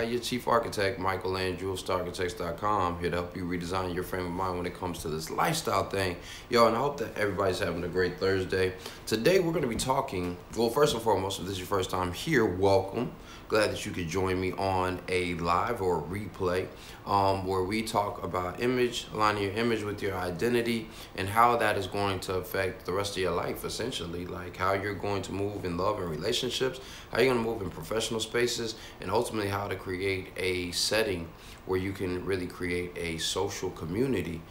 Your chief architect, Michael Andrew of StarArchitects.com, here to help you redesign your frame of mind when it comes to this lifestyle thing. Yo, and I hope that everybody's having a great Thursday. Today, we're going to be talking, well, first and foremost, if this is your first time here, welcome. Glad that you could join me on a live or a replay where we talk about image, aligning your image with your identity, and how that is going to affect the rest of your life, essentially. Like how you're going to move in love and relationships, how you're going to move in professional spaces, and ultimately how to create a setting where you can really create a social community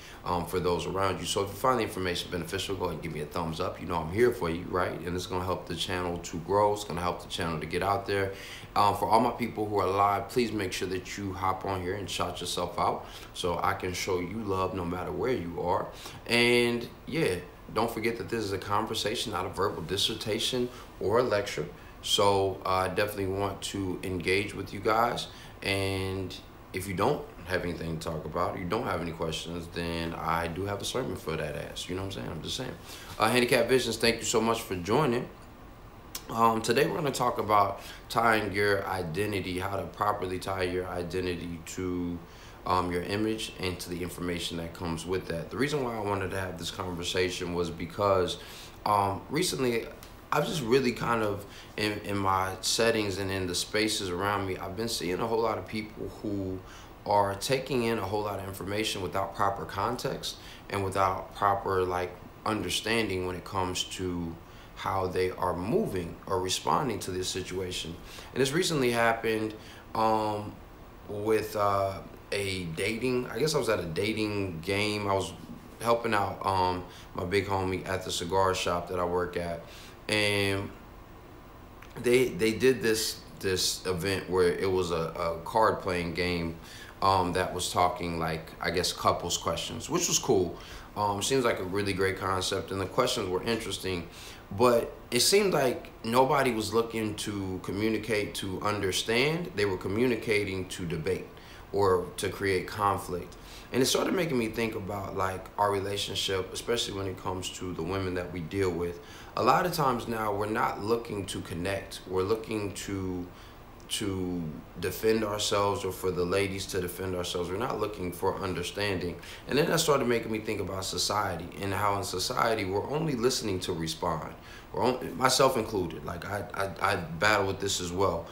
for those around you. So if you find the information beneficial, go ahead and give me a thumbs up. You know I'm here for you, right? And it's going to help the channel to grow. It's going to help the channel to get out there. For all my people who are live, please make sure that you hop on here and shout yourself out so I can show you love no matter where you are. And yeah, don't forget that this is a conversation, not a verbal dissertation or a lecture. So I definitely want to engage with you guys. And if you don't have anything to talk about, or you don't have any questions, then I do have a sermon for that ass. You know what I'm saying? I'm just saying. Handicap Visions, thank you so much for joining. Today we're going to talk about tying your identity, how to properly tie your identity to your image and to the information that comes with that. The reason why I wanted to have this conversation was because recently I've just really kind of, in my settings and in the spaces around me, I've been seeing a whole lot of people who are taking in a whole lot of information without proper context and without proper understanding when it comes to how they are moving or responding to this situation. And this recently happened with a dating, I guess I was at a dating game. I was helping out my big homie at the cigar shop that I work at. And they did this event where it was a card playing game that was talking I guess couples questions, which was cool. Seems like a really great concept, and the questions were interesting, but it seemed like nobody was looking to communicate to understand. They were communicating to debate or to create conflict. And it started making me think about our relationship, especially when it comes to the women that we deal with. A lot of times now we're not looking to connect. We're looking to defend ourselves, or for the ladies to defend ourselves. We're not looking for understanding. And then that started making me think about society, and how in society we're only listening to respond. Myself included. I battle with this as well.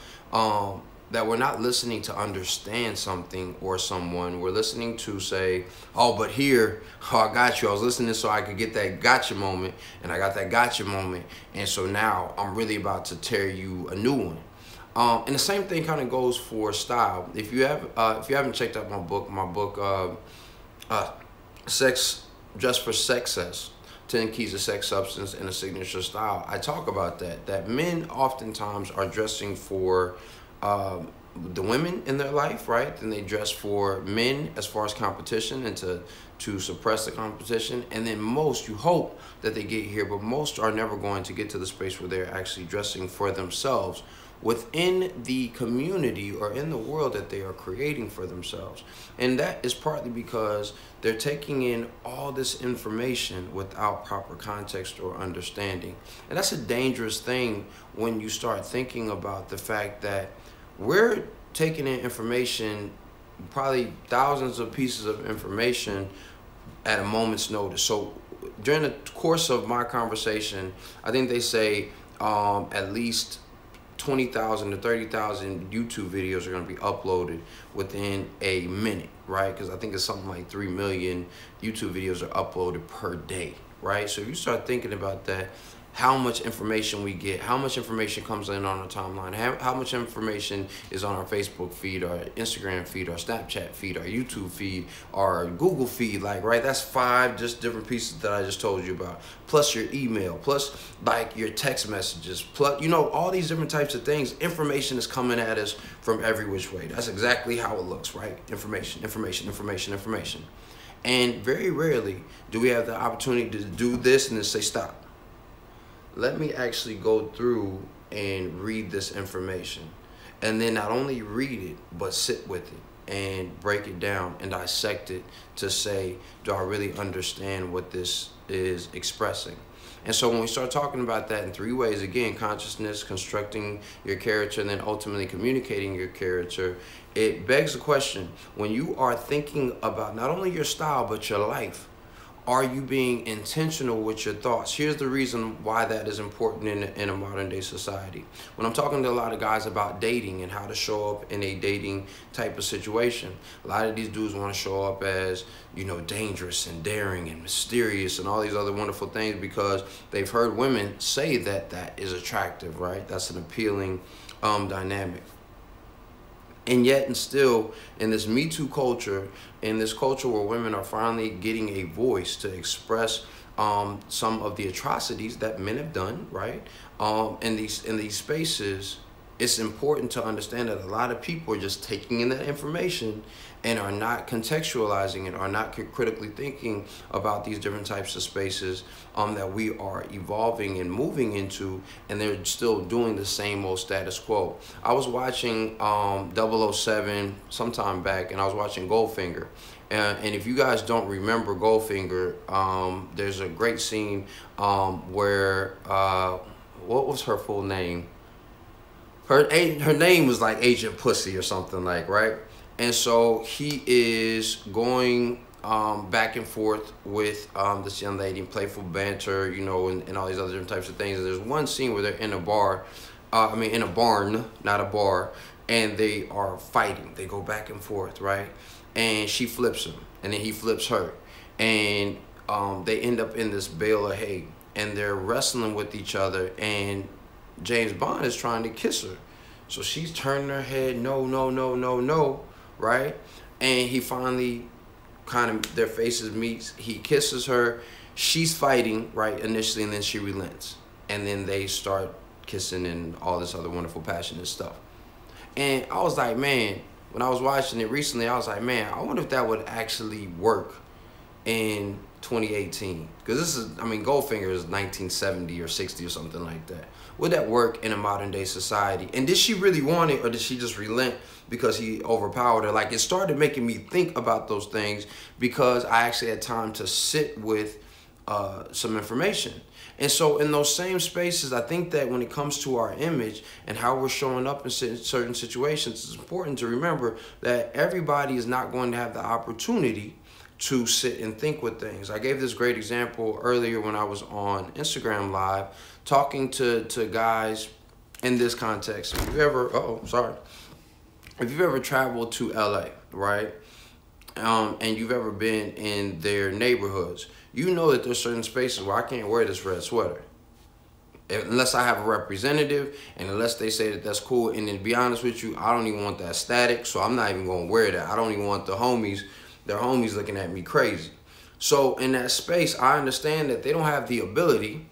That we're not listening to understand something or someone. We're listening to say, oh, but here, oh, I got you. I was listening so I could get that gotcha moment, and I got that gotcha moment. And so now I'm really about to tear you a new one. And the same thing kind of goes for style. If you haven't checked out my book, Sex Just for Success, 10 Keys to Sex, Substance, and a Signature Style, I talk about that men oftentimes are dressing for the women in their life, right? Then they dress for men as far as competition and to suppress the competition. And then most, you hope that they get here, but most are never going to get to the space where they're actually dressing for themselves within the community or in the world that they are creating for themselves. And that is partly because they're taking in all this information without proper context or understanding. And that's a dangerous thing when you start thinking about the fact that we're taking in information, probably thousands of pieces of information at a moment's notice. So during the course of my conversation, I think they say at least 20,000 to 30,000 YouTube videos are going to be uploaded within a minute, right? Because I think it's something like 3 million YouTube videos are uploaded per day, right? So if you start thinking about that, how much information we get, how much information comes in on our timeline, how much information is on our Facebook feed, our Instagram feed, our Snapchat feed, our YouTube feed, our Google feed, right? That's 5 just different pieces that I just told you about, plus your email, plus your text messages, plus, all these different types of things. Information is coming at us from every which way. That's exactly how it looks, right? Information, information, information, information. And very rarely do we have the opportunity to do this and then say, stop. Let me actually go through and read this information. And then not only read it, but sit with it and break it down and dissect it to say, do I really understand what this is expressing? And so when we start talking about that in three ways, again, consciousness, constructing your character, and then ultimately communicating your character, it begs the question, when you are thinking about not only your style, but your life, are you being intentional with your thoughts? Here's the reason why that is important in a modern day society. When I'm talking to a lot of guys about dating and how to show up in a dating type of situation, a lot of these dudes want to show up as, you know, dangerous and daring and mysterious and all these other wonderful things because they've heard women say that that is attractive, right? That's an appealing dynamic. And yet and still, in this Me Too culture, in this culture where women are finally getting a voice to express some of the atrocities that men have done, right? In these spaces, it's important to understand that a lot of people are just taking in that information and are not contextualizing it, are not critically thinking about these different types of spaces that we are evolving and moving into, and they're still doing the same old status quo. I was watching 007 sometime back, and I was watching Goldfinger. And if you guys don't remember Goldfinger, there's a great scene where, what was her full name? Her name was like Agent Pussy or something like, right? And so he is going back and forth with this young lady, playful banter, you know, and all these other different types of things. And there's one scene where they're in a bar, in a barn, not a bar, and they are fighting. They go back and forth, right? And she flips him, and then he flips her. And they end up in this bale of hay, and they're wrestling with each other, and James Bond is trying to kiss her. So she's turning her head, no, no, no, no, no, right? And he finally kind of, their faces meet. He kisses her. She's fighting, right, initially, and then she relents. And then they start kissing and all this other wonderful, passionate stuff. And I was like, man, when I was watching it recently, I was like, man, I wonder if that would actually work in 2018. Because this is, I mean, Goldfinger is 1970 or 60 or something like that. Would that work in a modern day society? And did she really want it, or did she just relent because he overpowered her? Like, it started making me think about those things because I actually had time to sit with some information. And so in those same spaces, I think that when it comes to our image and how we're showing up in certain situations, it's important to remember that everybody is not going to have the opportunity to sit and think with things. I gave this great example earlier when I was on Instagram Live talking to guys in this context. If you've ever, if you've ever traveled to LA, right? And you've ever been in their neighborhoods, you know that there's certain spaces where I can't wear this red sweater unless I have a representative and unless they say that that's cool. And then to be honest with you, I don't even want that static, so I'm not even going to wear that. I don't even want their homies looking at me crazy. So in that space, I understand that they don't have the ability,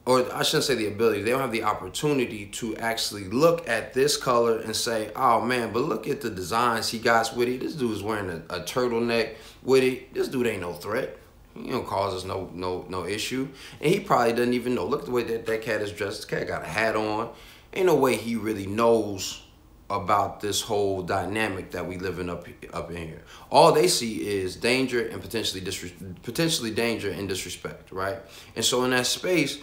or I shouldn't say the ability, they don't have the opportunity to actually look at this color and say, oh man, but look at the designs he got with it. This dude's wearing a turtleneck with it. This dude ain't no threat. He don't cause us no issue. And he probably doesn't even know. Look at the way that cat is dressed. The cat got a hat on. Ain't no way he really knows about this whole dynamic that we live in up in here. All they see is danger and potentially danger and disrespect, right? And so in that space,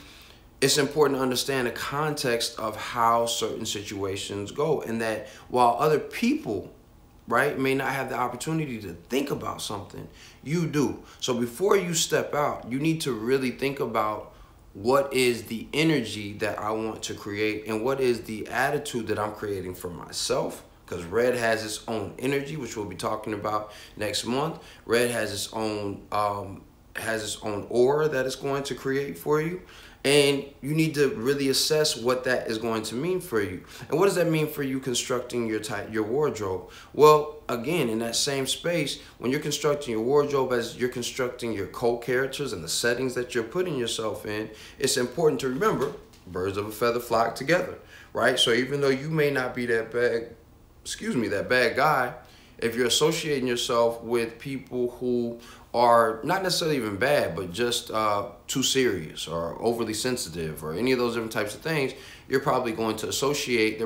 it's important to understand the context of how certain situations go, and that while other people, right, may not have the opportunity to think about something, you do. So before you step out, you need to really think about what is the energy that I want to create and what is the attitude that I'm creating for myself. Because red has its own energy, which we'll be talking about next month. Red has its own aura that it's going to create for you. And you need to really assess what that is going to mean for you. And what does that mean for you constructing your wardrobe? Well, again, in that same space, when you're constructing your wardrobe, as you're constructing your co-characters and the settings that you're putting yourself in, it's important to remember birds of a feather flock together, right? So even though you may not be that bad guy, if you're associating yourself with people who are not necessarily even bad, but just too serious or overly sensitive or any of those different types of things, they're probably going to associate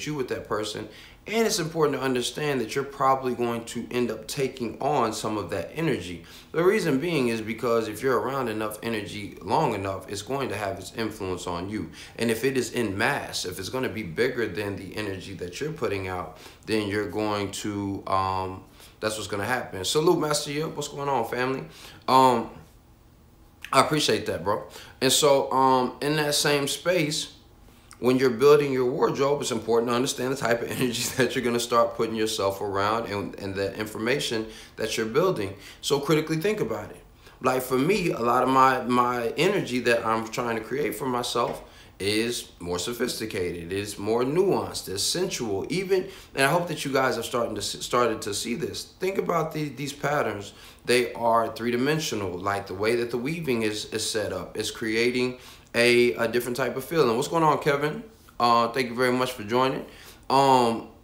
you with that person, And it's important to understand that you're probably going to end up taking on some of that energy. The reason being is because if you're around enough energy long enough, it's going to have its influence on you. And if it is in mass, if it's going to be bigger than the energy that you're putting out, then you're going to, that's what's going to happen. Salute, Master Yip. What's going on, family? I appreciate that, bro. And so in that same space, when you're building your wardrobe, it's important to understand the type of energy that you're going to start putting yourself around and the information that you're building. So critically think about it. Like for me, a lot of my energy that I'm trying to create for myself is more sophisticated, it's more nuanced, it's sensual, even, and I hope that you guys have started to see this. Think about these patterns. They are three-dimensional, like the way that the weaving is set up. It's creating a different type of feeling. What's going on, Kevin? Thank you very much for joining.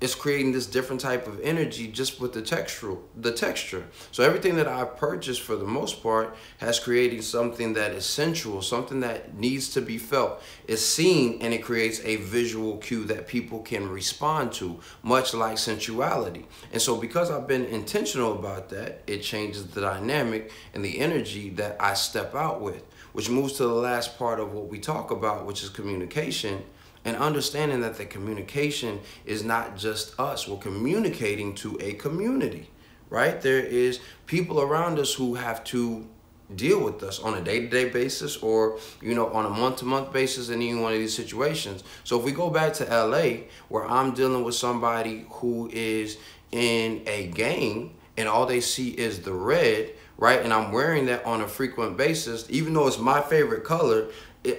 It's creating this different type of energy just with the texture. So everything that I've purchased for the most part has created something that is sensual, something that needs to be felt. It's seen and it creates a visual cue that people can respond to, much like sensuality. And so because I've been intentional about that, it changes the dynamic and the energy that I step out with, which moves to the last part of what we talk about, which is communication. And understanding that the communication is not just us. We're communicating to a community, right? There is people around us who have to deal with us on a day-to-day basis or, you know, on a month-to-month basis in any one of these situations. So if we go back to LA, where I'm dealing with somebody who is in a gang and all they see is the red, right? And I'm wearing that on a frequent basis, even though it's my favorite color,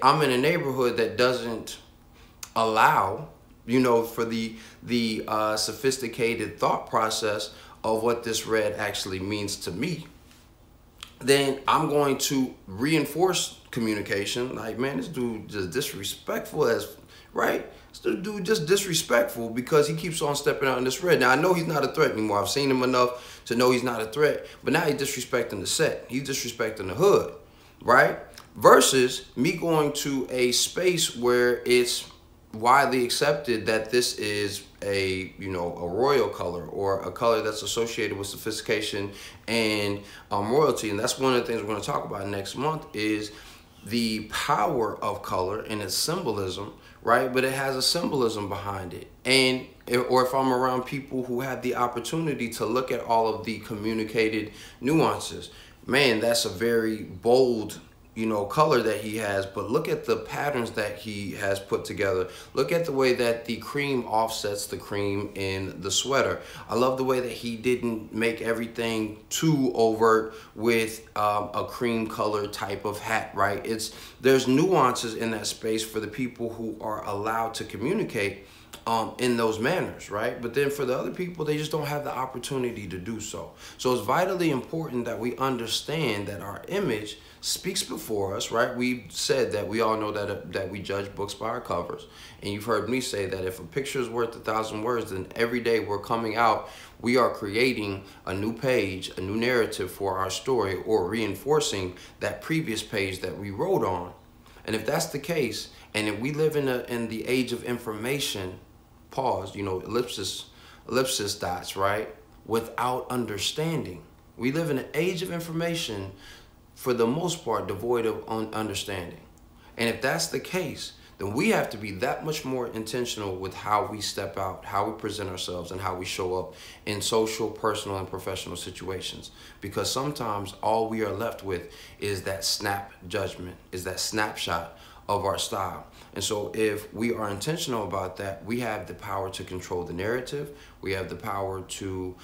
I'm in a neighborhood that doesn't allow, you know, for the sophisticated thought process of what this red actually means to me, then I'm going to reinforce communication. Like, man, this dude just disrespectful as, right? This dude just disrespectful because he keeps on stepping out in this red. Now, I know he's not a threat anymore. I've seen him enough to know he's not a threat, but now he's disrespecting the set. He's disrespecting the hood, right? Versus me going to a space where it's widely accepted that this is a, you know, a royal color or a color that's associated with sophistication and royalty. And that's one of the things we're going to talk about next month is the power of color and its symbolism, right? But it has a symbolism behind it. And or if I'm around people who have the opportunity to look at all of the communicated nuances, man, that's a very bold, you know, color that he has. But look at the patterns that he has put together. Look at the way that the cream offsets the cream in the sweater. I love the way that he didn't make everything too overt with a cream color type of hat, right? There's nuances in that space for the people who are allowed to communicate in those manners, right? But then for the other people, they just don't have the opportunity to do so. So it's vitally important that we understand that our image speaks before us, right? We said that we all know that we judge books by our covers. And you've heard me say that if a picture is worth 1,000 words, then every day we're coming out, we are creating a new page, a new narrative for our story, or reinforcing that previous page that we wrote on. And if that's the case, and if we live in the age of information, pause, you know, ellipsis dots, right? Without understanding. We live in an age of information, for the most part, devoid of understanding. And if that's the case, then we have to be that much more intentional with how we step out, how we present ourselves, and how we show up in social, personal, and professional situations. Because sometimes all we are left with is that snap judgment, is that snapshot of our style. And so if we are intentional about that, we have the power to control the narrative. We have the power to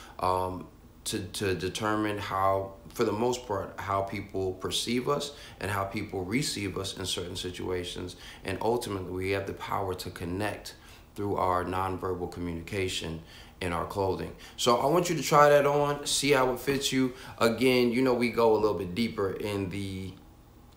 determine how, for the most part, how people perceive us and how people receive us in certain situations. And ultimately, we have the power to connect through our nonverbal communication in our clothing. So I want you to try that on, see how it fits you. Again, you know, we go a little bit deeper in the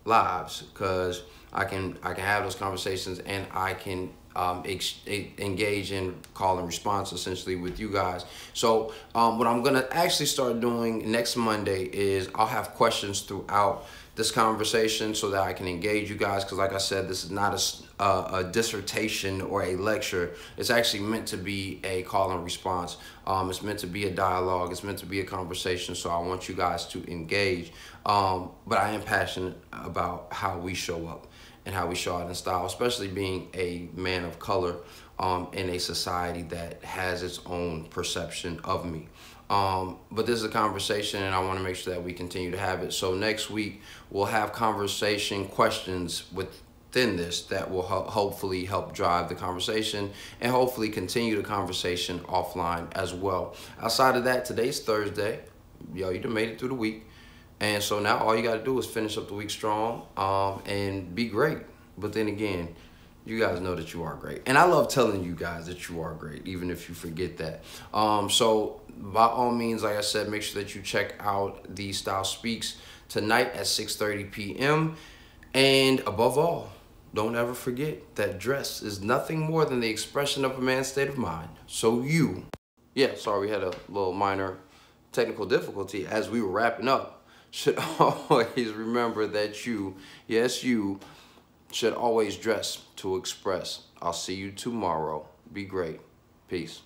lives because I can have those conversations and I can engage in call and response essentially with you guys. So what I'm gonna actually start doing next Monday is I'll have questions throughout this conversation so that I can engage you guys, because like I said, this is not a dissertation or a lecture. It's actually meant to be a call and response. It's meant to be a dialogue. It's meant to be a conversation, so I want you guys to engage. But I am passionate about how we show up and how we show out in style, especially being a man of color in a society that has its own perception of me. But this is a conversation, and I want to make sure that we continue to have it. So next week, we'll have conversation questions within this that will hopefully help drive the conversation and hopefully continue the conversation offline as well. Outside of that, today's Thursday. Yo, you done made it through the week. And so now all you got to do is finish up the week strong and be great. But then again, you guys know that you are great. And I love telling you guys that you are great, even if you forget that. So by all means, like I said, make sure that you check out the Style Speaks tonight at 6:30 p.m. And above all, don't ever forget that dress is nothing more than the expression of a man's state of mind. So sorry, we had a little minor technical difficulty as we were wrapping up. Should always remember that you should always dress to express. I'll see you tomorrow. Be great. Peace.